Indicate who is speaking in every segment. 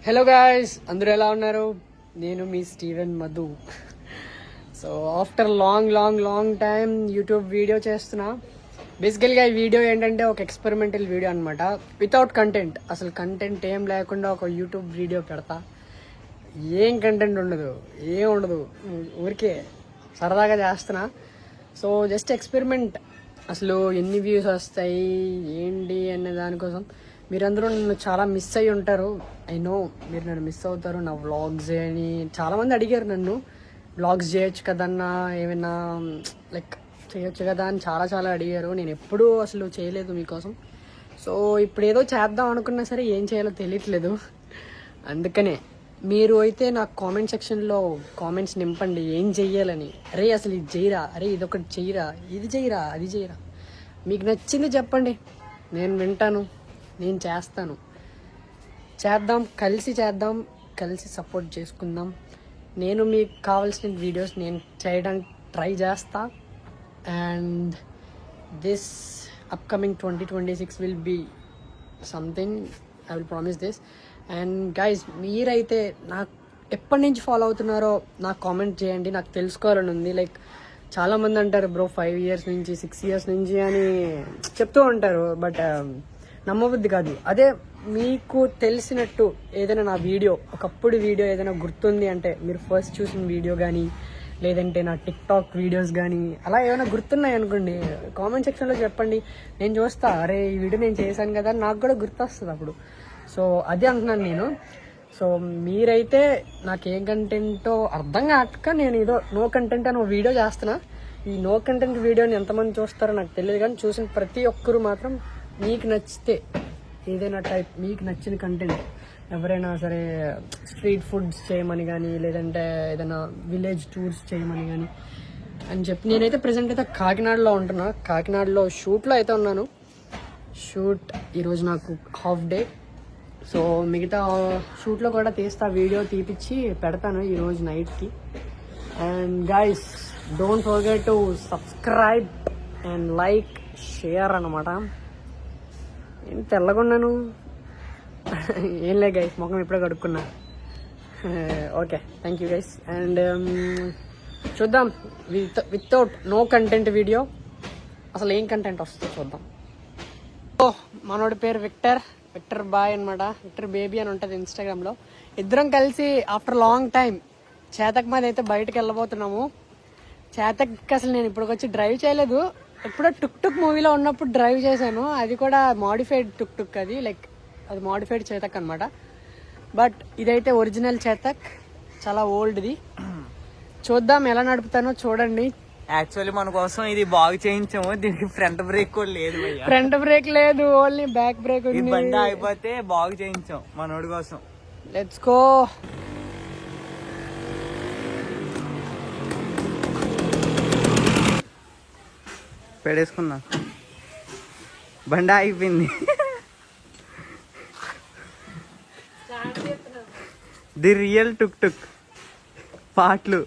Speaker 1: Hello guys, అందరూ ఎలా ఉన్నారు? నేను మీ Steven Madhu. So after long time YouTube video చేస్తున్నా. బేసికల్గా ఈ వీడియో ఏంటంటే ఒక ఎక్స్పెరిమెంటల్ వీడియో అనమాట. వితౌట్ కంటెంట్, అసలు కంటెంట్ ఏం లేకుండా ఒక యూట్యూబ్ వీడియో పెడతా. ఏం కంటెంట్ ఉండదు, ఏం ఉండదు, ఊరికే సరదాగా చేస్తున్నా. So just experiment. అసలు ఎన్ని వ్యూస్ వస్తాయి ఏంటి అనే దానికోసం. మీరందరూ నన్ను చాలా మిస్ అయ్యి ఉంటారు. ఐ నో మీరు నన్ను మిస్ అవుతారు. నా వ్లాగ్స్ అని చాలామంది అడిగారు నన్ను, వ్లాగ్స్ చేయొచ్చు కదన్నా, ఏమైనా లైక్ చేయొచ్చు కదా అని చాలా అడిగారు. నేను ఎప్పుడూ అసలు చేయలేదు మీకోసం. సో ఇప్పుడు ఏదో చేద్దాం అనుకున్నా సరే ఏం చేయాలో తెలియట్లేదు. అందుకనే మీరు అయితే నాకు కామెంట్ సెక్షన్లో కామెంట్స్ నింపండి ఏం చెయ్యాలని. అరే అసలు ఇది చేయరా, అరే ఇదొకటి చెయ్యరా, ఇది చేయరా, అది చేయరా. మీకు నచ్చింది చెప్పండి, నేను వింటాను, నేను చేస్తాను. చేద్దాం, కలిసి సపోర్ట్ చేసుకుందాం. నేను మీకు కావాల్సిన వీడియోస్ నేను చేయడానికి ట్రై చేస్తా. And this upcoming 2026 will be something. I will promise this. And guys, మీరైతే నాకు ఎప్పటి నుంచి ఫాలో అవుతున్నారో నాకు కామెంట్ చేయండి, నాకు తెలుసుకోవాలని ఉంది. లైక్ చాలామంది అంటారు బ్రో 5 years నుంచి 6 years నుంచి అని చెప్తూ ఉంటారు. బట్ నమ్మబుద్ధి కాదు. అదే మీకు తెలిసినట్టు ఏదైనా నా వీడియో, ఒకప్పుడు వీడియో ఏదైనా గుర్తుంది అంటే, మీరు ఫస్ట్ చూసిన వీడియో కానీ లేదంటే నా టిక్టాక్ వీడియోస్ కానీ అలా ఏమైనా గుర్తున్నాయి అనుకోండి, కామెంట్ సెక్షన్లో చెప్పండి. నేను చూస్తా, అరే ఈ వీడియో నేను చేశాను కదా, నాకు కూడా గుర్తొస్తుంది అప్పుడు. సో అదే అంటున్నాను నేను. సో మీరైతే నాకేం కంటెంటో అర్థం కాక నేను ఏదో నో కంటెంట్ అని ఒక వీడియో చేస్తున్నా. ఈ నో కంటెంట్ వీడియోని ఎంతమంది చూస్తారో నాకు తెలియదు, కానీ చూసిన ప్రతి ఒక్కరు మాత్రం మీకు నచ్చితే ఏదైనా టైప్, మీకు నచ్చిన కంటెంట్, ఎవరైనా సరే స్ట్రీట్ ఫుడ్స్ చేయమని కానీ లేదంటే ఏదైనా విలేజ్ టూర్స్ చేయమని కానీ అని చెప్పి. నేనైతే ప్రజెంట్ అయితే కాకినాడలో ఉంటున్నా. కాకినాడలో షూట్లో అయితే ఉన్నాను. షూట్ ఈరోజు నాకు హాఫ్ డే. సో మిగతా షూట్లో కూడా తీస్తా, వీడియో తీపిచ్చి పెడతాను ఈరోజు నైట్కి. And guys, don't forget to subscribe and like, share అన్నమాట. ఏం తెల్లగొన్నాను ఏం లే గైస్, ముఖం ఇప్పుడే కడుక్కున్నా. Okay, thank you guys. And చూద్దాం వితౌట్ నో కంటెంట్ వీడియో అసలు ఏం కంటెంట్ వస్తుందో చూద్దాం. మనోడి పేరు విక్టర్ బాయ్ అనమాట, విక్టర్ బేబీ అని ఉంటుంది ఇన్స్టాగ్రామ్లో. ఇద్దరం కలిసి ఆఫ్టర్ లాంగ్ టైం చేతక్ మీద అయితే బయటకు వెళ్ళబోతున్నాము. చేతక్ అసలు నేను ఇప్పటికొచ్చి డ్రైవ్ చేయలేదు. ఎప్పుడో టుక్ మూవీలో ఉన్నప్పుడు డ్రైవ్ చేశాను, అది కూడా మాడిఫైడ్ టుక్. అది లైక్ అది మాడిఫైడ్ చేతక్ అనమాట. బట్ ఇదైతే ఒరిజినల్ చేతక్, చాలా ఓల్డ్ది. చూద్దాం ఎలా నడుపుతానో చూడండి.
Speaker 2: యాక్చువల్లీ మన కోసం ఇది బాగు చేయించాము, దీనికి ఫ్రంట్ బ్రేక్ కూడా లేదు.
Speaker 1: ఫ్రంట్ బ్రేక్ లేదు, ఓన్లీ బ్యాక్ బ్రేక్ ఉంది.
Speaker 2: బండి అయిపోతే బాగు చేయించాం మనోడి కోసం.
Speaker 1: Let's go.
Speaker 2: పెడేసుకున్నా, బండి అయిపోయింది. ది రియల్ టుక్ పాటలు.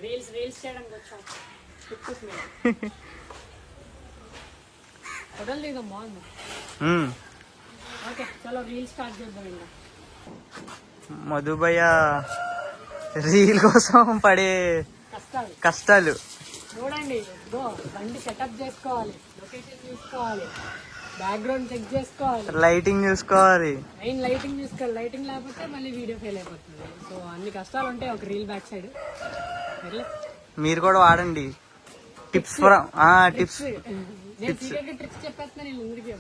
Speaker 1: రీల్స్ చేయడానికి వచ్చాం. ఓకే, చలో రీల్స్ స్టార్ట్ చేద్దాం. ఇంకా
Speaker 2: మధుబయ్య రీల్ కోసం పడే కష్టాలు
Speaker 1: చూడండి. బండి సెటప్ చేసుకోవాలి, లొకేషన్ చూసుకోవాలి, బ్యాక్గ్రౌండ్ చెక్ చేసుకోవాలి,
Speaker 2: లైటింగ్ చూసుకోవాలి,
Speaker 1: లైటింగ్ చూసుకోవాలి. లైటింగ్ లేకపోతే మళ్ళీ వీడియో ఫెయిల్ అయిపోతుంది. సో అన్ని కష్టాలు ఉంటాయి ఒక రీల్ బ్యాక్ సైడ్.
Speaker 2: మీరు కూడా వాడండి టిప్స్. టిప్స్
Speaker 1: ట్రిక్స్ చెప్పేస్తున్నా నేను అందరికీ.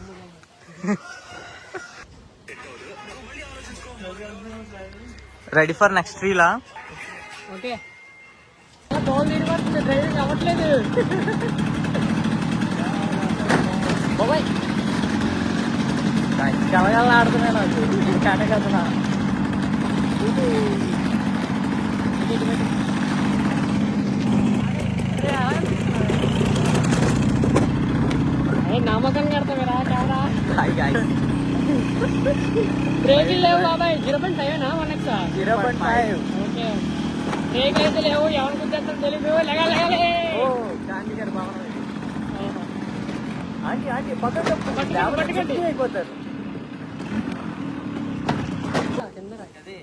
Speaker 2: రెడీ ఫర్ నెక్స్ట్ రీలా?
Speaker 1: ఓకే, డ్రైవింగ్ అవ్వట్లేదు బాబాయ్. కలగాలని ఆడుతున్నా నాకు కాటకన్నా. నమ్మకం కడతావేరా కెమెరా. బ్రేకులు లేవు బాబాయ్. 0.5
Speaker 2: 0.5.
Speaker 1: ఓకే, బ్రేక్ అయితే లేవు, ఎవరికి గుర్తు తెలియదు. లెగాలి
Speaker 2: పట్టుకోండి అయిపోతారు. అదే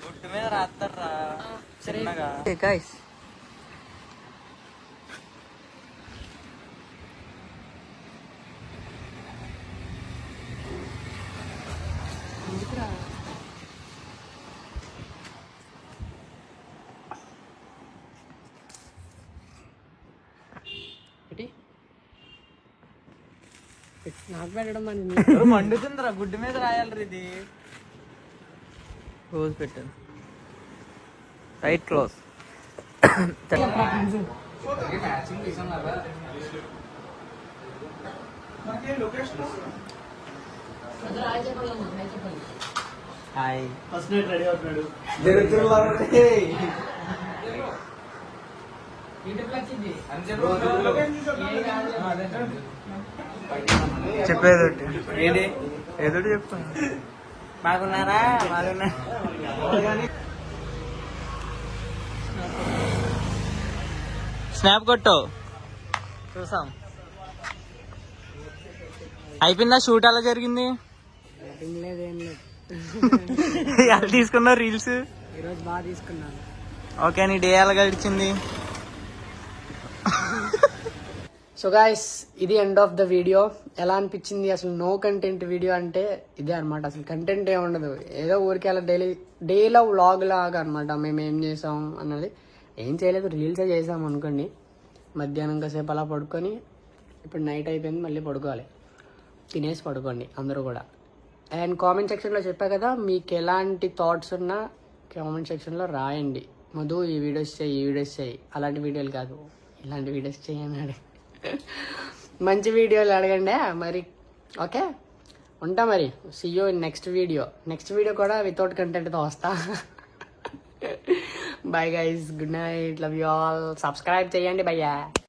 Speaker 2: గుట్టు మీద రాస్తారా చిన్నగా. గాయ్స్
Speaker 1: నాకు పెట్టడం అని
Speaker 2: మండుతుందిరా గుడ్డు మీద రాయాలి ఇది. రోజు పెట్టాను right close. Hi
Speaker 3: first night ready అవుతున్నాడు.
Speaker 2: చెప్పేది ఏంటి ఏదో చెప్పు. బాగున్నారా? బాగున్నా. స్నాప్ కొట్టు చూసాం. అయిపోయిందా షూట్? అలా జరిగింది.
Speaker 1: లేదు ఏం లేదు.
Speaker 2: ఎలా తీసుకున్నావు రీల్స్?
Speaker 1: ఈరోజు బాగా తీసుకున్నాను.
Speaker 2: ఓకే, నీ డే ఎలా గడిచింది?
Speaker 1: సో గాయస్, ఇది ఎండ్ ఆఫ్ ద వీడియో. ఎలా అనిపించింది? అసలు నో కంటెంట్ వీడియో అంటే ఇదే అనమాట. అసలు కంటెంట్ ఏ ఉండదు, ఏదో ఊరికి అలా డైలో వ్లాగ్ లాగా అనమాట. మేము ఏం చేసాం అన్నది ఏం చేయలేదు, రీల్సే చేసాం అనుకోండి. మధ్యాహ్నం కాసేపు అలా పడుకొని, ఇప్పుడు నైట్ అయిపోయింది, మళ్ళీ పడుకోవాలి. తినేసి పడుకోండి అందరూ కూడా. అండ్ కామెంట్ సెక్షన్లో చెప్పా కదా, మీకు ఎలాంటి థాట్స్ ఉన్నా కామెంట్ సెక్షన్లో రాయండి. మధు ఈ వీడియోస్ చేయి, ఈ వీడియోస్ చేయి. అలాంటి వీడియోలు కాదు, ఇలాంటి వీడియోస్ చేయన్నాడు. మంచి వీడియోలు అడగండి మరి. ఓకే, ఉంటా మరి. See you in next video. Next video కూడా వితౌట్ కంటెంట్తో వస్తా. Bye guys, good night, love you all. Subscribe చేయండి భయ్యా.